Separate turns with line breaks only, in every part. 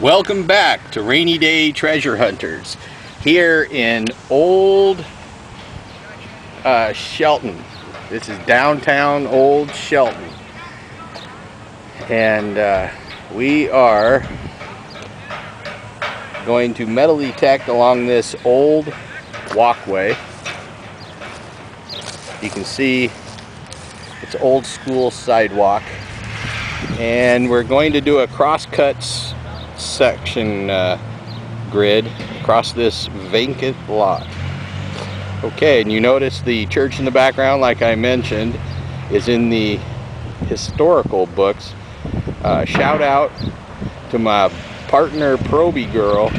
Welcome back to Rainy Day Treasure Hunters here in old Shelton. This is downtown old Shelton, and we are going to metal detect along this old walkway. You can see it's old school sidewalk, and we're going to do a cross-cuts section grid across this vacant lot. Okay, and you notice the church in the background, like I mentioned, is in the historical books. Shout out to my partner Proby Girl.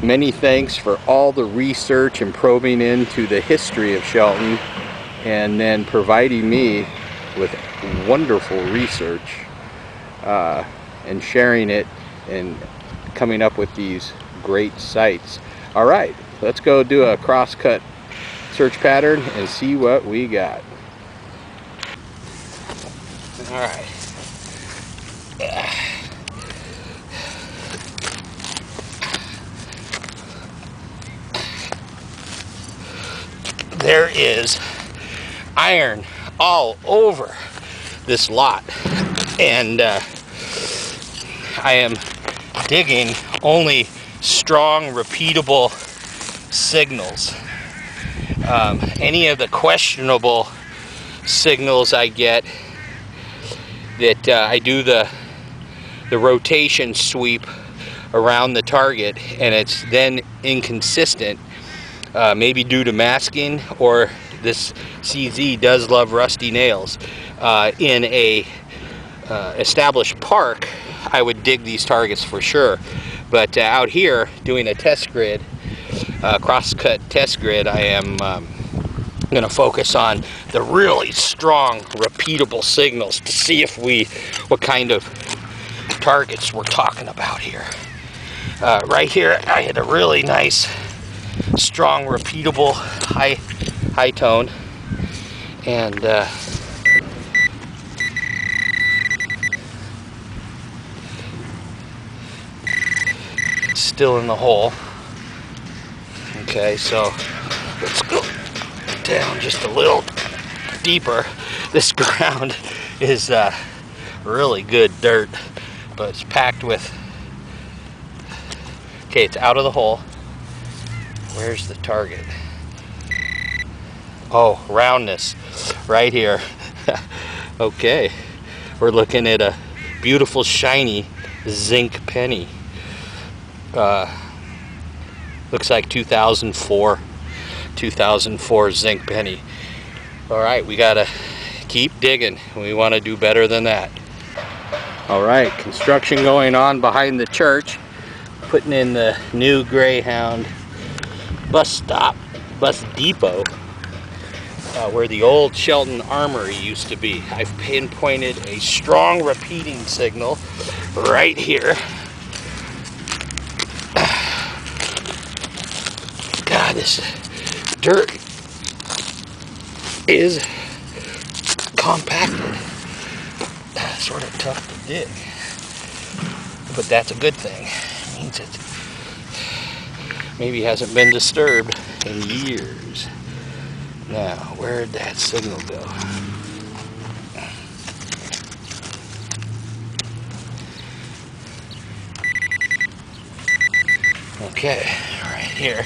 Many thanks for all the research and probing into the history of Shelton, and then providing me with wonderful research and sharing it and coming up with these great sites. All right, let's go do a cross-cut search pattern and see what we got. All right. There is iron all over this lot, and I am digging only strong, repeatable signals. Any of the questionable signals I get, that I do the rotation sweep around the target and it's then inconsistent, maybe due to masking, or this CZ does love rusty nails. In a established park, I would dig these targets for sure, but out here doing a test grid, cross-cut test grid, I am going to focus on the really strong repeatable signals to see if what kind of targets we're talking about here. Right here I had a really nice strong repeatable high tone, and still in the hole. Okay, so let's go down just a little deeper. This ground is really good dirt, but it's packed with... Okay, it's out of the hole. Where's the target? Oh, roundness right here. Okay, we're looking at a beautiful shiny zinc penny. Looks like 2004 zinc penny. All right, we gotta keep digging. We want to do better than that. All right, construction going on behind the church, putting in the new Greyhound bus depot, where the old Shelton Armory used to be. I've pinpointed a strong repeating signal right here. God, this dirt is compacted. Sort of tough to dig, but that's a good thing. It means it maybe hasn't been disturbed in years. Now, where'd that signal go? Okay, right here.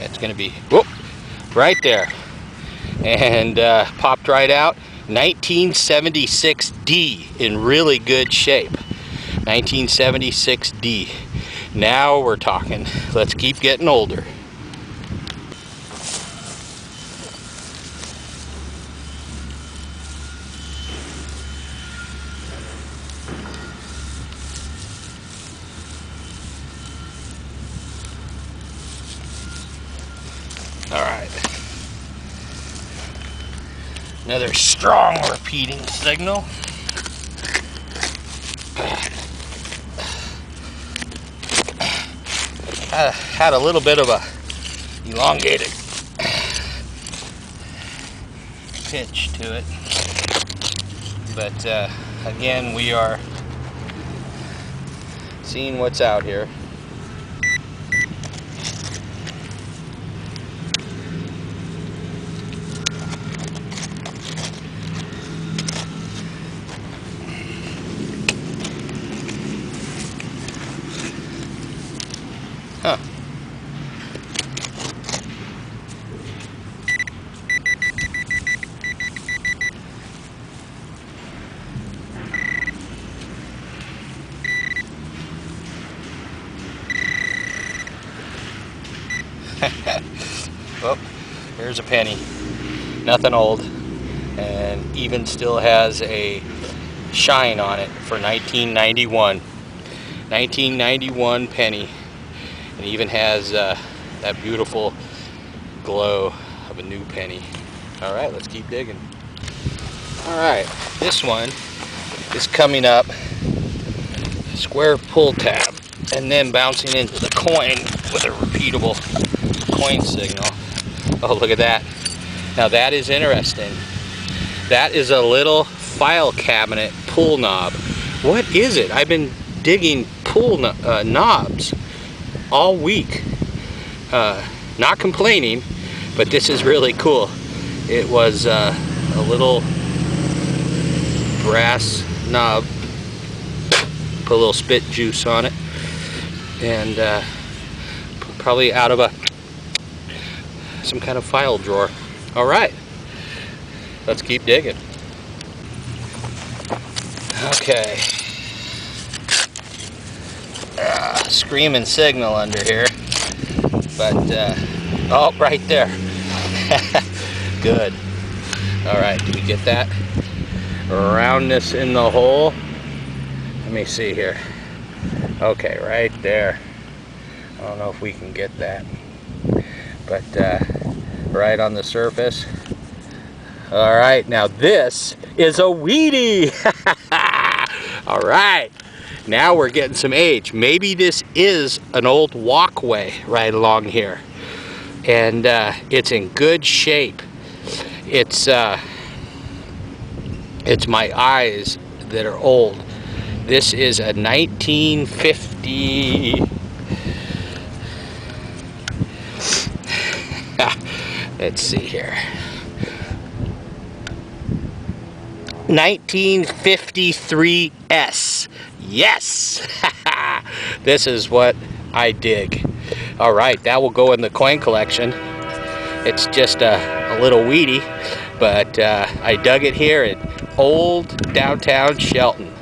It's going to be, whoop, right there, and popped right out. 1976D in really good shape. 1976D. Now we're talking. Let's keep getting older. All right. Another strong repeating signal. had a little bit of a elongated pitch to it, but again, we are seeing what's out here. Huh. Oh, here's a penny. Nothing old, and even still has a shine on it for 1991. 1991 penny, and even has that beautiful glow of a new penny. All right, let's keep digging. All right, this one is coming up square pull tab and then bouncing into the coin with a repeatable coin signal. Oh, look at that. Now that is interesting. That is a little file cabinet pull knob. What is it? I've been digging pull knobs all week. Not complaining, but this is really cool. It was a little brass knob. Put a little spit juice on it, and probably out of some kind of file drawer. All right, let's keep digging. Okay, screaming signal under here, but oh, right there. Good. All right, do we get that roundness in the hole? Let me see here. Okay, right there. I don't know if we can get that, but right on the surface. All right, now this is a Wheatie. All right, now we're getting some age. Maybe this is an old walkway right along here, and it's in good shape. It's my eyes that are old. This is a 1950. Let's see here. 1953S. Yes! This is what I dig. All right, that will go in the coin collection. It's just a little Wheatie, but I dug it here in old downtown Shelton.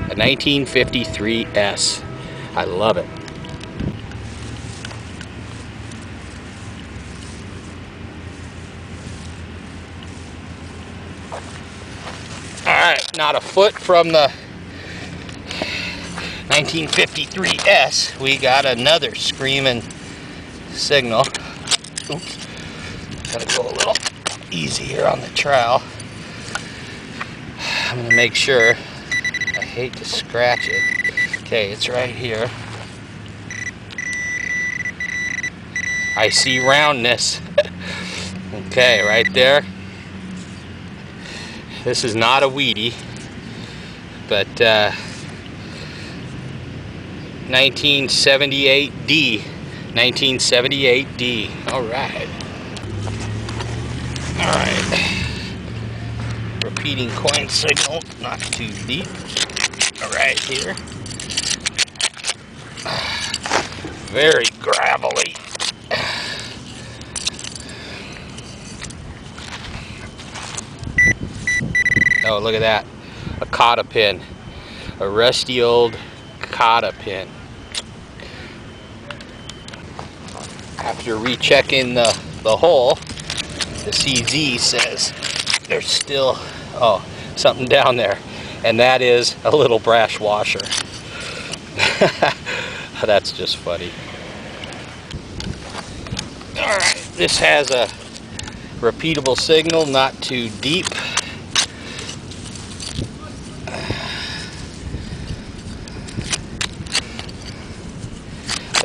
A 1953S. I love it. Alright, not a foot from the 1953S, we got another screaming signal. Oops. Gotta go a little easy here on the trowel. I'm gonna make sure. I hate to scratch it. Okay, it's right here. I see roundness. Okay, right there. This is not a Wheatie, but 1978D. 1978D. All right. All right. Repeating coin signal, not too deep. All right, here. Very gravelly. Oh, look at that. A cotta pin. A rusty old cotta pin. After rechecking the hole, the CZ says there's still, oh, something down there. And that is a little brass washer. That's just funny. Alright, this has a repeatable signal, not too deep.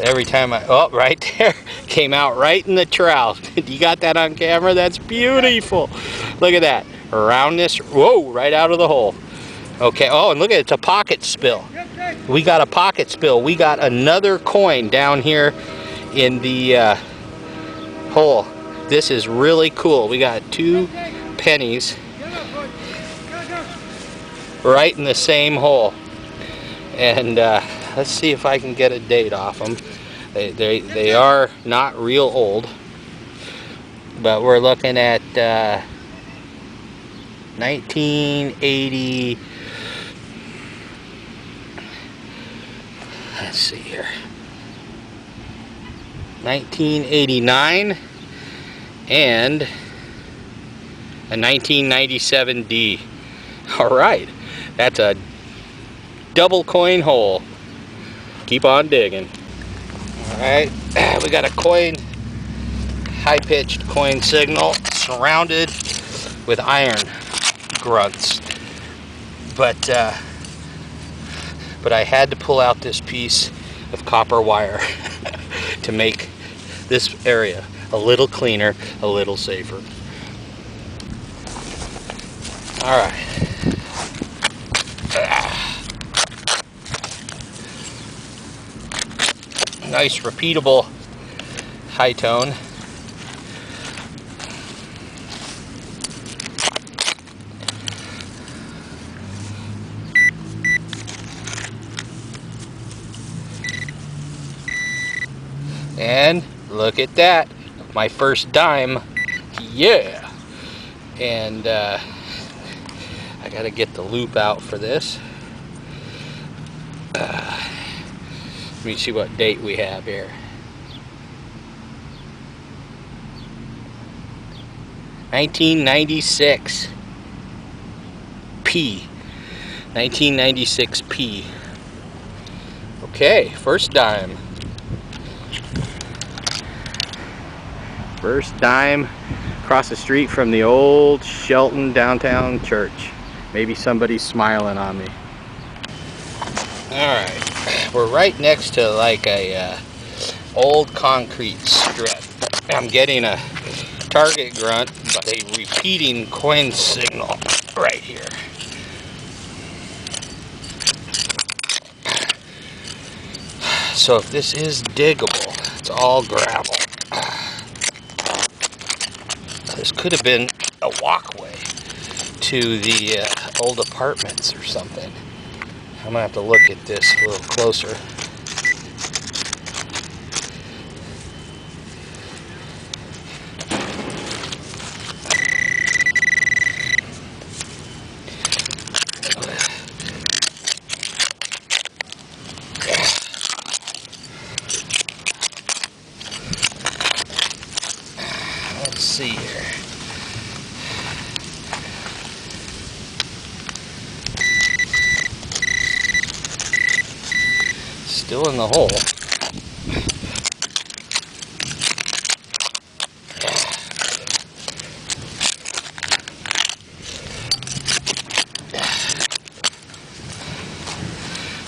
Every time oh, right there, came out right in the trowel. You got that on camera? That's beautiful. Look at that. Around this, whoa, right out of the hole. Okay, oh, and look at it, it's a pocket spill. We got a pocket spill. We got another coin down here in the hole. This is really cool. We got 2 pennies right in the same hole. And let's see if I can get a date off them. They are not real old, but we're looking at 1980. Let's see here. 1989 and a 1997 D. All right, that's a double coin hole. Keep on digging. All right, we got a coin, high-pitched coin signal surrounded with iron grunts, but I had to pull out this piece of copper wire to make this area a little cleaner, a little safer. All right. Nice repeatable high tone. And look at that, my first dime. Yeah. And I gotta get the loop out for this. Let me see what date we have here. $1996 P. 1996 P. Okay, first dime. First dime across the street from the old Shelton downtown church. Maybe somebody's smiling on me. Alright, we're right next to like a old concrete strip. I'm getting a target grunt, but a repeating coin signal right here. So if this is diggable, it's all gravel. This could have been a walkway to the old apartments or something. I'm gonna have to look at this a little closer. Let's see here. Still in the hole.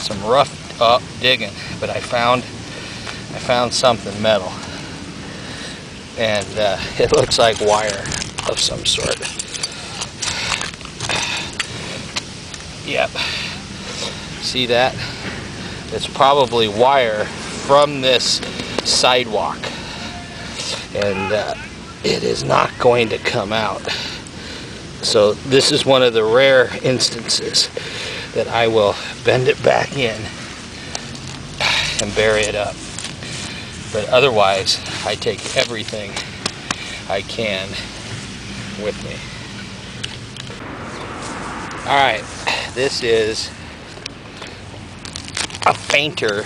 Some rough up digging, but I found something metal, and it looks like wire of some sort. Yep. See that? It's probably wire from this sidewalk, and it is not going to come out. So this is one of the rare instances that I will bend it back in and bury it up. But otherwise, I take everything I can with me. All right, this is a fainter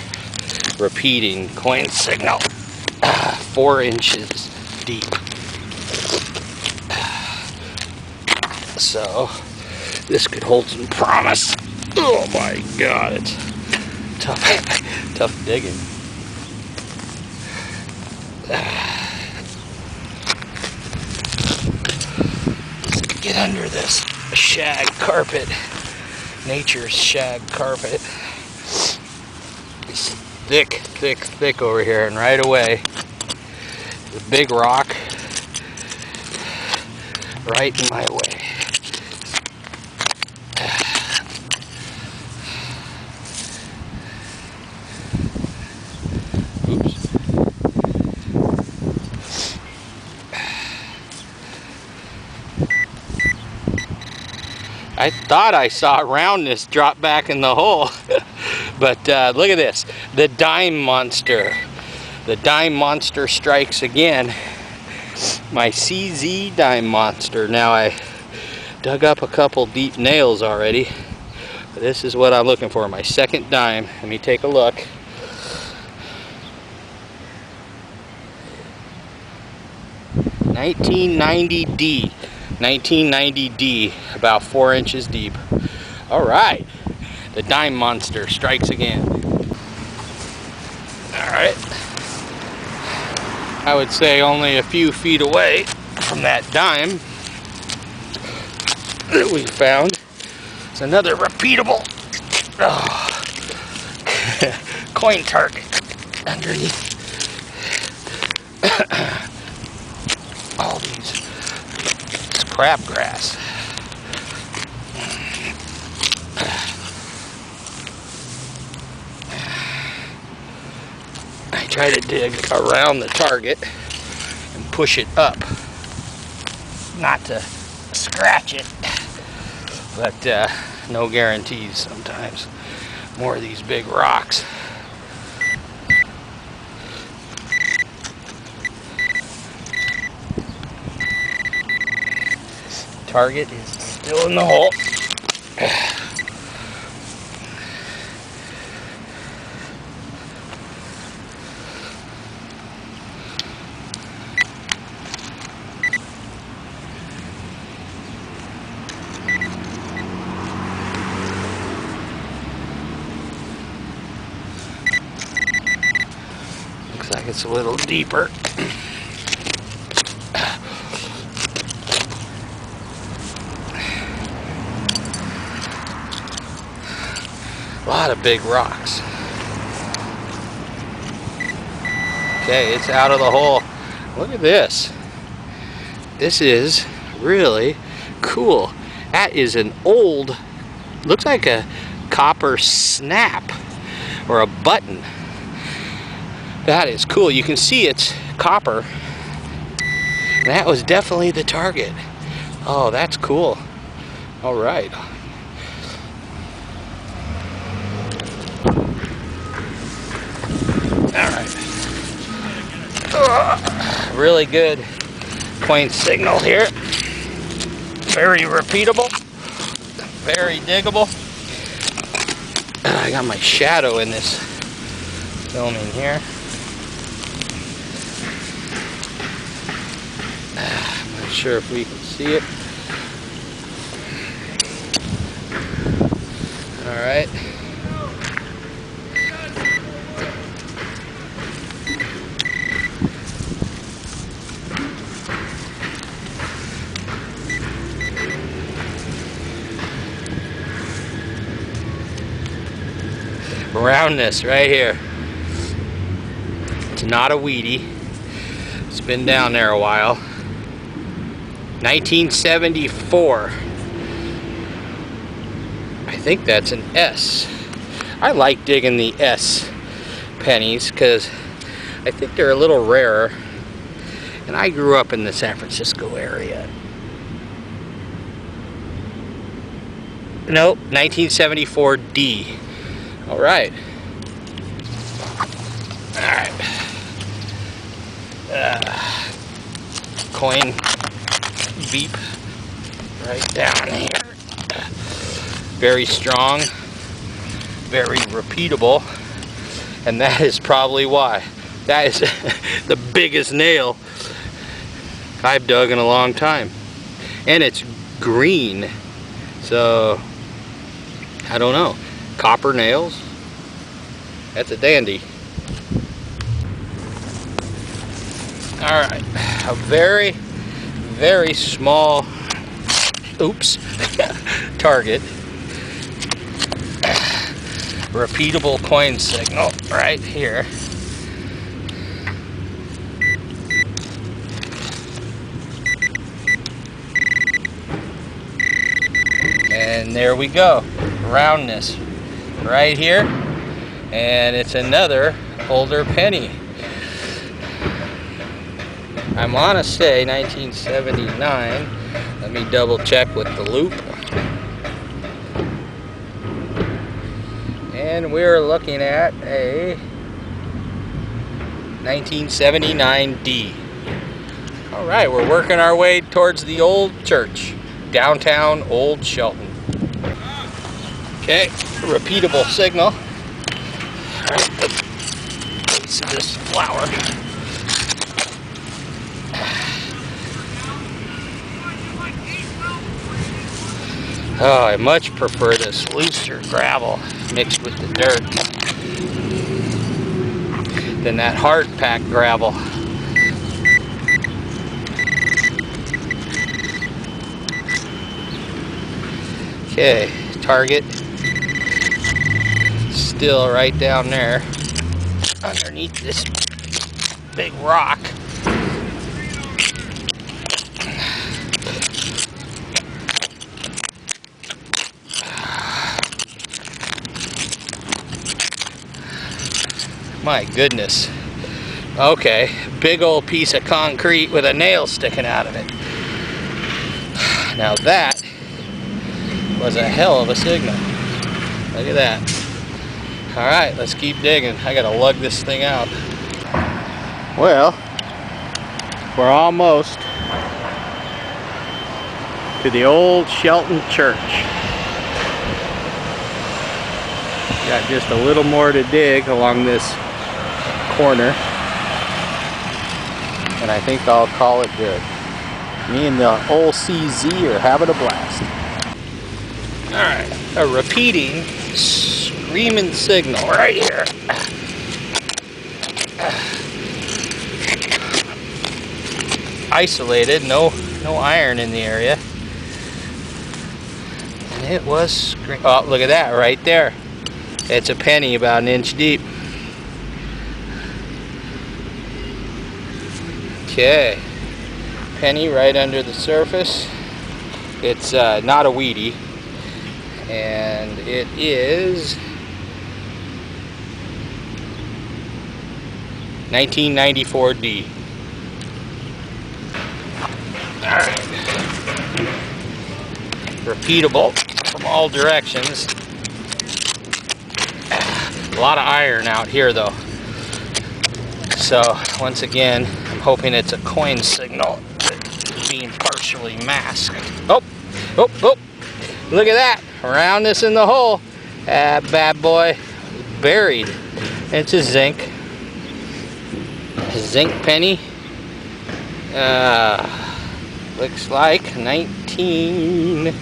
repeating coin signal, 4 inches deep. So this could hold some promise. Oh my God, it's tough digging. Let's get under this shag carpet, nature's shag carpet. thick, thick, thick over here, and right away, the big rock right in my way. Oops. I thought I saw roundness drop back in the hole, but look at this, the dime monster. The dime monster strikes again. My CZ dime monster. Now I dug up a couple deep nails already. This is what I'm looking for, my second dime. Let me take a look. $19.90D. 1990D, about 4 inches deep. All right, the dime monster strikes again. All right, I would say only a few feet away from that dime that we found. It's another repeatable coin target underneath all these crabgrass. I try to dig around the target and push it up, not to scratch it, but no guarantees sometimes. More of these big rocks. Target is still in the hole. Looks like it's a little deeper. A lot of big rocks. Okay, it's out of the hole. Look at this. This is really cool. That is an old, looks like a copper snap or a button. That is cool. You can see it's copper. That was definitely the target. Oh, that's cool. All right. Really good point signal here. Very repeatable. Very diggable. I got my shadow in this filming here. I'm not sure if we can see it. All right. Roundness right here. It's not a weedy. It's been down there a while. 1974. I think that's an S. I like digging the S pennies because I think they're a little rarer. And I grew up in the San Francisco area. Nope, 1974D. All right. Coin beep right down here. Very strong, very repeatable, and that is probably why. That is the biggest nail I've dug in a long time. And it's green, so I don't know. Copper nails, that's a dandy. All right, a very, very small, oops, target. repeatable coin signal right here. And there we go, roundness right here, and it's another older penny. I want to say 1979. Let me double check with the loop. And we're looking at a 1979D. All right, we're working our way towards the old church, downtown Old Shelton. Okay, repeatable signal. All right, the base of this flower. Oh, I much prefer this looser gravel mixed with the dirt than that hard packed gravel. Okay, target still right down there underneath this big rock. My goodness. Okay, big old piece of concrete with a nail sticking out of it. Now that was a hell of a signal. Look at that. Alright, let's keep digging. I gotta lug this thing out. Well, we're almost to the old Shelton church. Got just a little more to dig along this corner, and I think I'll call it good. Me and the old CZ are having a blast. Alright, a repeating, screaming signal right here. Isolated, no iron in the area. And it was, oh, look at that right there. It's a penny about an inch deep. Okay, penny right under the surface. It's not a weedy, and it is 1994D. All right, repeatable from all directions. A lot of iron out here though. So once again, I'm hoping it's a coin signal being partially masked. Oh, look at that. Around this in the hole. That bad boy buried. It's a zinc penny. Looks like 19...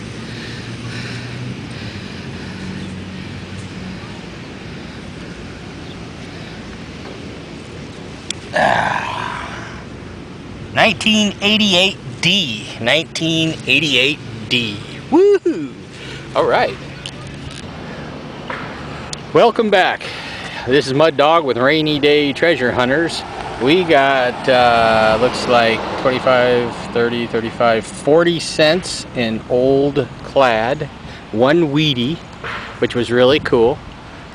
1988D. 1988D. Woohoo! All right. Welcome back. This is Mud Dog with Rainy Day Treasure Hunters. We got, looks like 25, 30, 35, 40 cents in old clad. One weedy, which was really cool.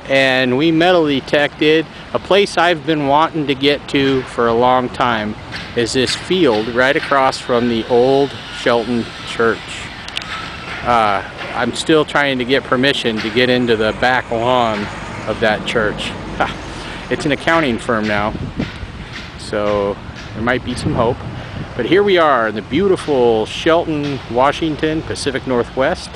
And we metal detected a place I've been wanting to get to for a long time. Is this field right across from the old Shelton church. I'm still trying to get permission to get into the back lawn of that church. It's an accounting firm now, so there might be some hope. But here we are in the beautiful Shelton, Washington, Pacific Northwest.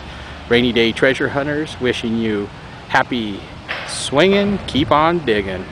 Rainy Day Treasure Hunters wishing you happy swinging, keep on digging.